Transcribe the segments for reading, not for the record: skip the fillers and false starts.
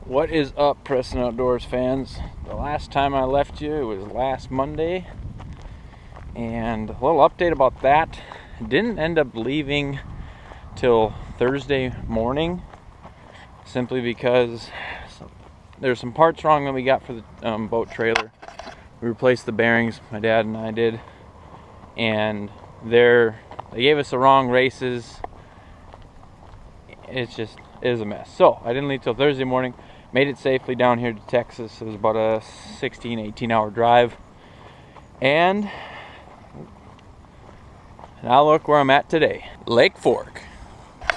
What is up, Preston Outdoors fans? The last time I left you, it was last Monday, and a little update about that. Didn't end up leaving till Thursday morning, simply because there's some parts wrong that we got for the boat trailer. We replaced the bearings, my dad and I did, and they gave us the wrong races. It is a mess. So I didn't leave till Thursday morning. Made it safely down here to Texas. It was about a 16-18 hour drive. And now look where I'm at today. Lake Fork.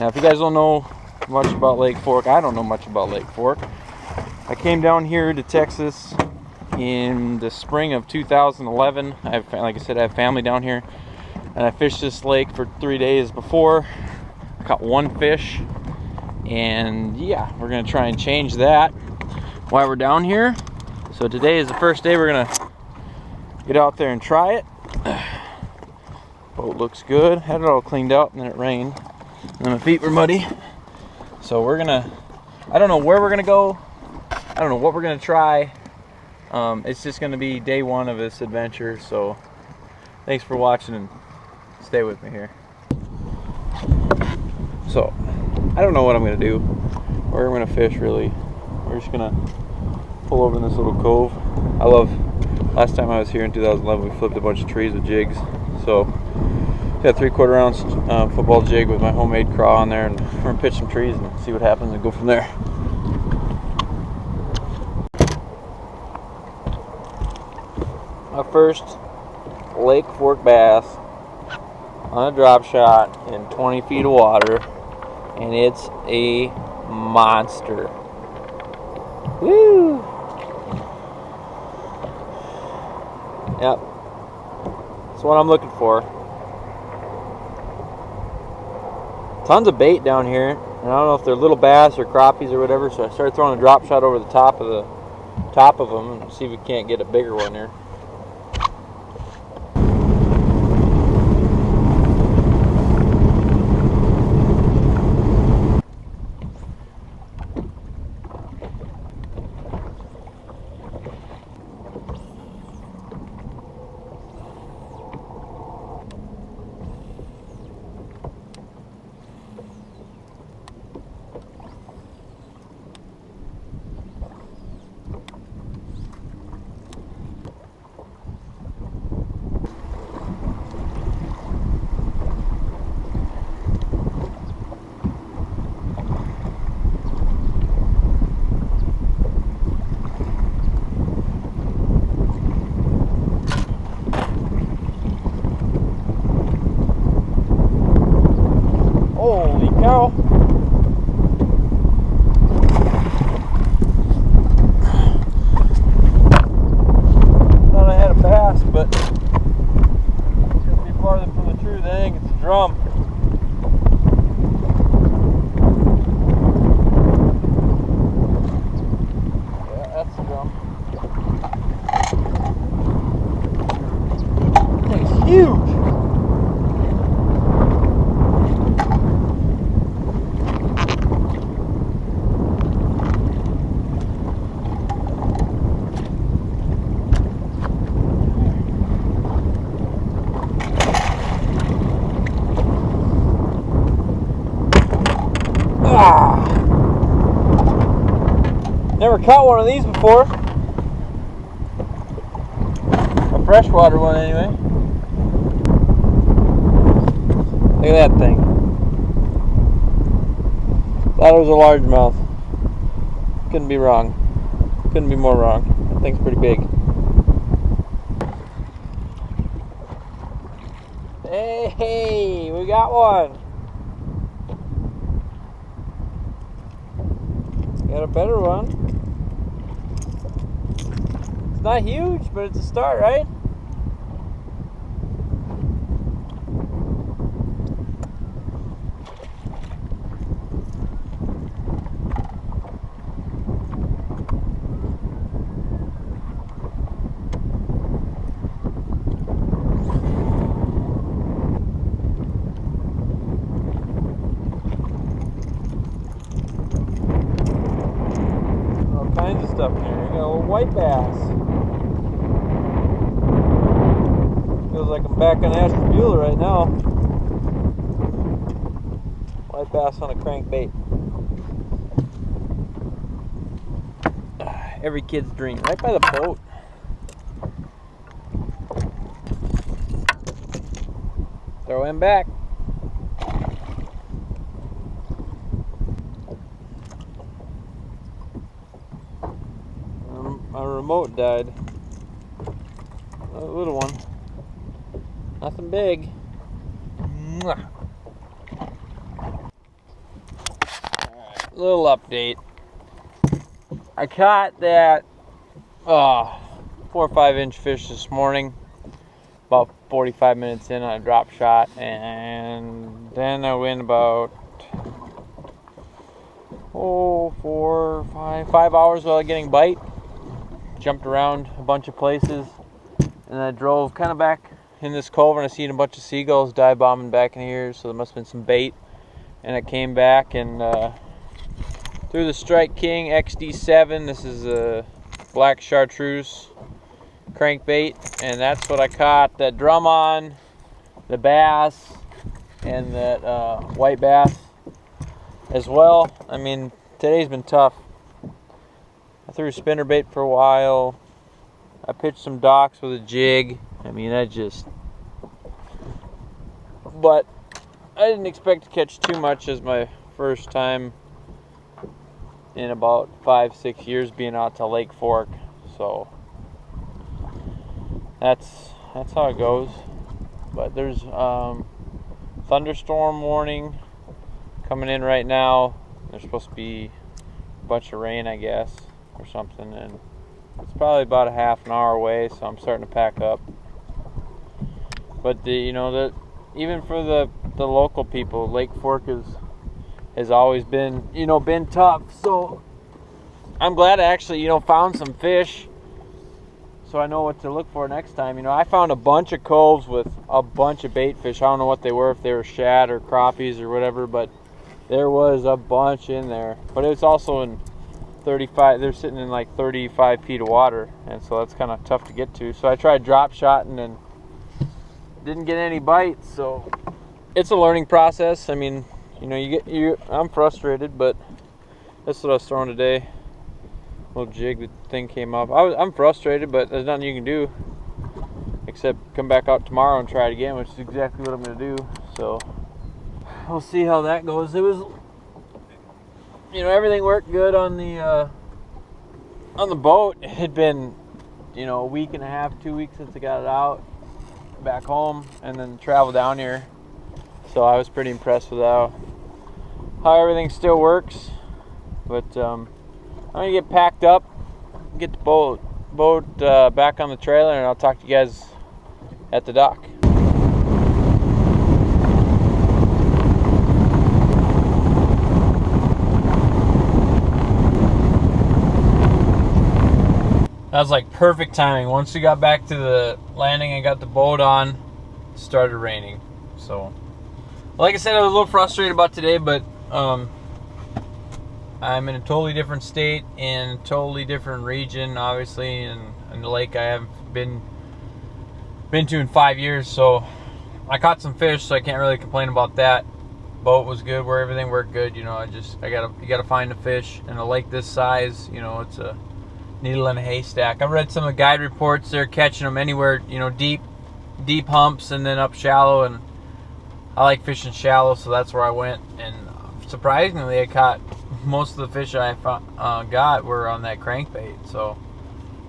Now if you guys don't know much about Lake Fork, I don't know much about Lake Fork. I came down here to Texas in the spring of 2011. Like I said, I have family down here. And I fished this lake for 3 days before. I caught one fish. And yeah, we're gonna try and change that while we're down here. So today is the first day we're gonna get out there and try it. Boat looks good. Had it all cleaned out, and then it rained, and my feet were muddy. So I don't know where we're gonna go. I don't know what we're gonna try. It's just gonna be day one of this adventure. So thanks for watching, and stay with me here. So I don't know what I'm gonna do, where I'm gonna fish really. We're just gonna pull over in this little cove. Last time I was here in 2011, we flipped a bunch of trees with jigs. So got 3/4 ounce football jig with my homemade craw on there, and we're gonna pitch some trees and see what happens and go from there. My first Lake Fork bass on a drop shot in 20 feet of water. And it's a monster. Woo! Yep. That's what I'm looking for. Tons of bait down here. And I don't know if they're little bass or crappies or whatever, so I started throwing a drop shot over the top of them and see if we can't get a bigger one here. Holy cow. Thought I had a bass, but it's gonna be farther from the truth. I think it's a drum. Yeah, that's a drum. That thing's huge. Never caught one of these before. A freshwater one anyway. Look at that thing. Thought it was a largemouth. Couldn't be wrong. Couldn't be more wrong. That thing's pretty big. Hey, we got one. Got a better one. It's not huge, but it's a start, right? kinds of stuff in here. You got a little white bass. Feels like I'm back on Ashtabula right now. White bass on a crankbait. Every kid's dream. Right by the boat. Throw him back. My remote died. A little one. Nothing big. Mwah. Alright, little update. I caught that 4 or 5 inch fish this morning. About 45 minutes in on a drop shot, and then I went about 5 hours without getting bite. Jumped around a bunch of places, and I drove kind of back in this cove, and I seen a bunch of seagulls dive bombing back in here, so there must have been some bait. And I came back and threw the Strike King XD7. This is a black chartreuse crankbait, and that's what I caught that drum on, the bass, and that white bass as well. I mean, today's been tough. I threw spinnerbait for a while. I pitched some docks with a jig. I mean, but I didn't expect to catch too much as my first time in about 5-6 years being out to Lake Fork. So that's how it goes. But there's thunderstorm warning coming in right now. There's supposed to be a bunch of rain, I guess, or something, and it's probably about a half an hour away, so I'm starting to pack up. But even for the local people, Lake Fork has always been been tough. So I'm glad I actually found some fish, so I know what to look for next time. I found a bunch of coves with a bunch of bait fish. I don't know what they were, if they were shad or crappies or whatever, but there was a bunch in there. But it's also in 35, they're sitting in like 35 feet of water, and so that's kind of tough to get to. So I tried drop shotting and didn't get any bites. So it's a learning process. I mean, I'm frustrated, but that's what I was throwing today. Little jig, the thing came up. I'm frustrated, but there's nothing you can do except come back out tomorrow and try it again, which is exactly what I'm going to do. So we'll see how that goes. It was, everything worked good on the boat. It had been, a week and a half, 2 weeks since I got it out back home, and then travel down here. So I was pretty impressed with how everything still works. But I'm gonna get packed up, get the boat back on the trailer, and I'll talk to you guys at the dock. That was like perfect timing. Once we got back to the landing and got the boat on, it started raining. So, like I said, I was a little frustrated about today, but I'm in a totally different state, in a totally different region, obviously, and the lake I haven't been to in 5 years. So I caught some fish, so I can't really complain about that. Boat was good, where everything worked good. You gotta find a fish in a lake this size. It's a needle in a haystack. I've read some of the guide reports. They're catching them anywhere, deep humps and then up shallow, and I like fishing shallow, so that's where I went. And surprisingly, I caught most of the fish I got were on that crankbait. So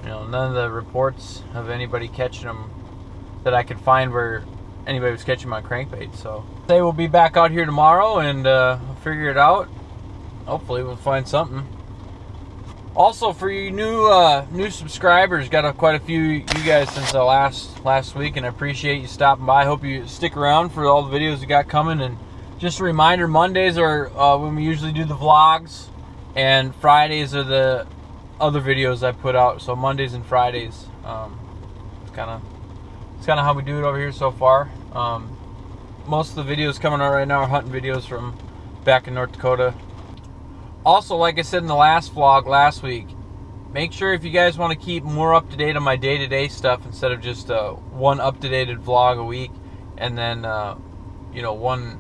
none of the reports of anybody catching them that I could find where anybody was catching my crankbait. So say we'll be back out here tomorrow and figure it out. Hopefully we'll find something. Also, for you new subscribers, got quite a few you guys since last week, and I appreciate you stopping by. I hope you stick around for all the videos we got coming. And just a reminder, Mondays are when we usually do the vlogs, and Fridays are the other videos I put out. So Mondays and Fridays, it's kind of how we do it over here so far. Most of the videos coming out right now are hunting videos from back in North Dakota. Also, like I said in the last vlog last week, make sure if you guys want to keep more up to date on my day-to-day stuff instead of just one up-to-date vlog a week and then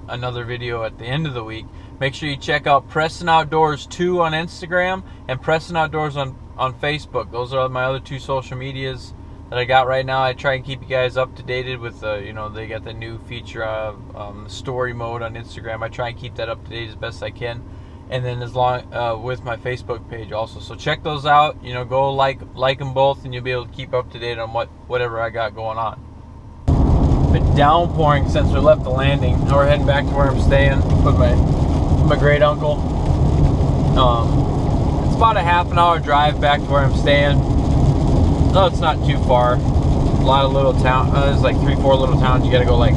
another video at the end of the week, make sure you check out Preston Outdoors 2 on Instagram and Preston Outdoors on Facebook. Those are my other two social medias that I got right now. I try and keep you guys up to date with they got the new feature of story mode on Instagram. I try and keep that up to date as best I can, and then as long with my Facebook page also. So check those out. Go like them both, and you'll be able to keep up to date on whatever I got going on. Been downpouring since we left the landing. Now we're heading back to where I'm staying with my great uncle. It's about a half an hour drive back to where I'm staying. No, it's not too far. A lot of little town. There's like 3-4 little towns. You got to go like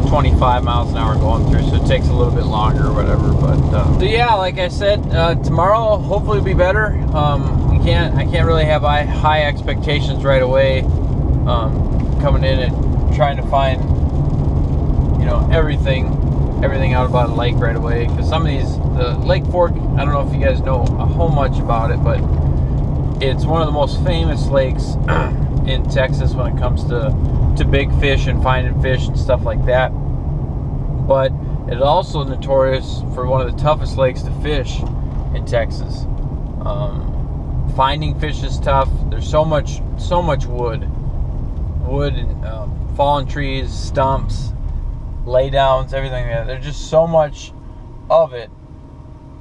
25 miles an hour going through, so it takes a little bit longer or whatever. But so yeah, like I said, tomorrow hopefully will be better. I can't really have high expectations right away. Coming in and trying to find everything out about a lake right away, because some of these Lake Fork, I don't know if you guys know a whole much about it, but it's one of the most famous lakes in Texas when it comes to big fish and finding fish and stuff like that. But it's also notorious for one of the toughest lakes to fish in Texas. Finding fish is tough. There's so much wood and fallen trees, stumps, laydowns, everything. There's just so much of it,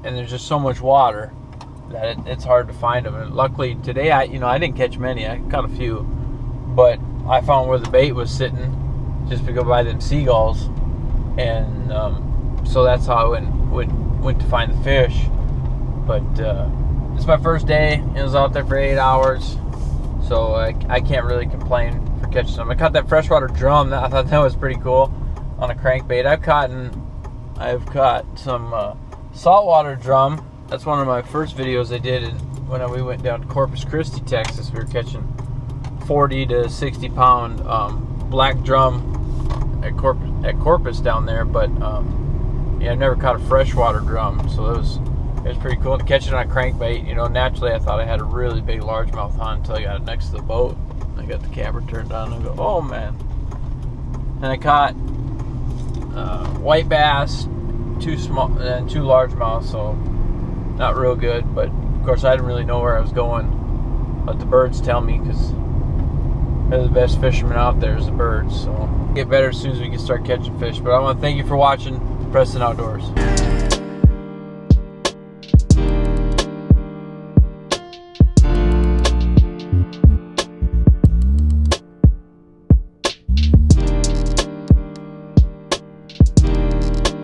and there's just so much water that it's hard to find them. And luckily today, I didn't catch many. I caught a few, but I found where the bait was sitting just to go by them seagulls, and so that's how I went to find the fish. But it's my first day. I was out there for 8 hours, so I can't really complain for catching them. I caught that freshwater drum. I thought that was pretty cool on a crankbait. I've caught some saltwater drum. That's one of my first videos I did when we went down to Corpus Christi, Texas. We were catching 40 to 60 pound black drum at Corpus down there. But yeah, I've never caught a freshwater drum, so it was pretty cool to catch it on a crankbait. Naturally I thought I had a really big largemouth on until I got it next to the boat. I got the camera turned on and I go, oh man. And I caught white bass, 2 small and 2 largemouth, so not real good. But of course I didn't really know where I was going, but the birds tell me, because they're the best fishermen out there is the birds. So get better as soon as we can start catching fish. But I want to thank you for watching Preston Outdoors.